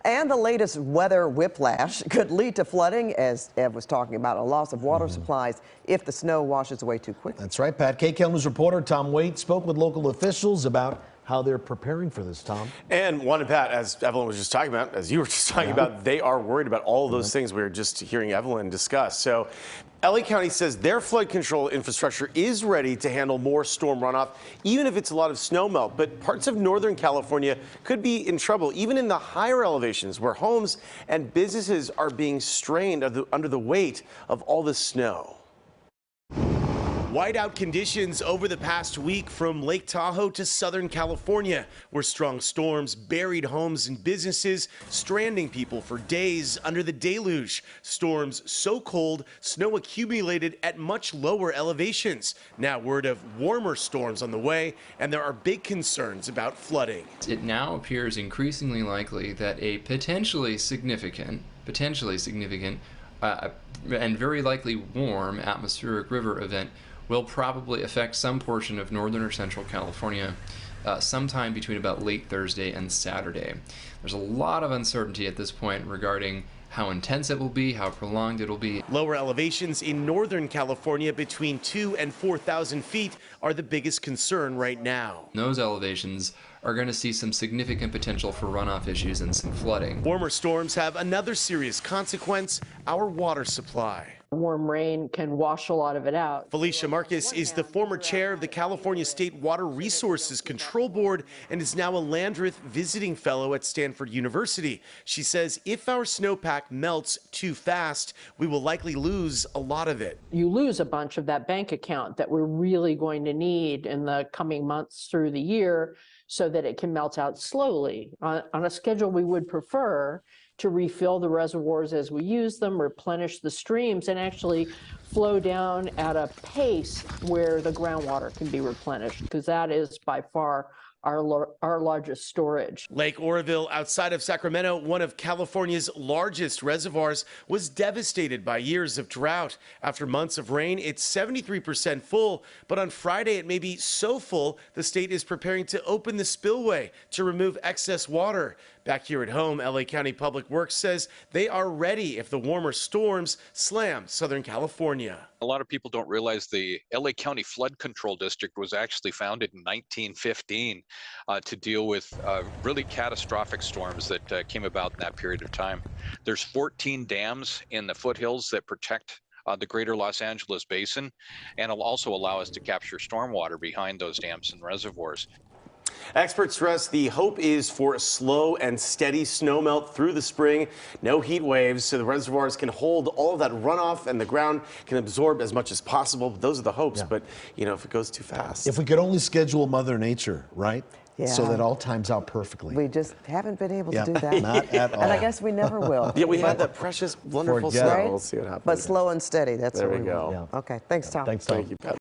And the latest weather whiplash could lead to flooding, as Ev was talking about, a loss of water supplies if the snow washes away too quickly. That's right, Pat. KCAL News reporter Tom Waite spoke with local officials about how they're preparing for this, Tom. And Juan and Pat, as Evelyn was just talking about, as you were just talking about, they are worried about all of those things we were just hearing Evelyn discuss. So LA County says their flood control infrastructure is ready to handle more storm runoff, even if it's a lot of snow melt. But parts of Northern California could be in trouble, even in the higher elevations where homes and businesses are being strained under the weight of all this snow. Whiteout conditions over the past week from Lake Tahoe to Southern California, where strong storms buried homes and businesses, stranding people for days under the deluge. Storms so cold, snow accumulated at much lower elevations. Now word of warmer storms on the way, and there are big concerns about flooding. It now appears increasingly likely that a potentially significant, and very likely warm atmospheric river event will probably affect some portion of northern or central California sometime between about late Thursday and Saturday. There's a lot of uncertainty at this point regarding how intense it will be, how prolonged it will be. Lower elevations in Northern California between 2,000 and 4,000 feet are the biggest concern right now. Those elevations are going to see some significant potential for runoff issues and some flooding. Warmer storms have another serious consequence: our water supply. Warm rain can wash a lot of it out. Felicia Marcus is the former chair of the California State Water Resources Control Board and is now a Landreth visiting fellow at Stanford University. She says if our snowpack melts too fast, we will likely lose a lot of it. You lose a bunch of that bank account that we're really going to need in the coming months through the year so that it can melt out slowly on a schedule we would prefer, to refill the reservoirs as we use them, replenish the streams, and actually flow down at a pace where the groundwater can be replenished, because that is by far our largest storage. Lake Oroville, outside of Sacramento, one of California's largest reservoirs, was devastated by years of drought. After months of rain, it's 73% full, but on Friday it may be so full the state is preparing to open the spillway to remove excess water. Back here at home, LA County Public Works says they are ready if the warmer storms slam Southern California. A lot of people don't realize the LA County Flood Control District was actually founded in 1915 to deal with really catastrophic storms that came about in that period of time. There's 14 dams in the foothills that protect the greater Los Angeles basin, and will also allow us to capture stormwater behind those dams and reservoirs. Experts stress the hope is for a slow and steady snowmelt through the spring. No heat waves, so the reservoirs can hold all of that runoff and the ground can absorb as much as possible. Those are the hopes, but you know, if it goes too fast. If we could only schedule Mother Nature, right? Yeah. So that all times out perfectly. We just haven't been able to do that. Not at all. And I guess we never will. Yeah, we had that precious, wonderful snow. Right? We'll see what happens. But slow and steady, that's There what we we want. go. Okay, thanks, Tom. Thanks, Tom. Thank you, Pat.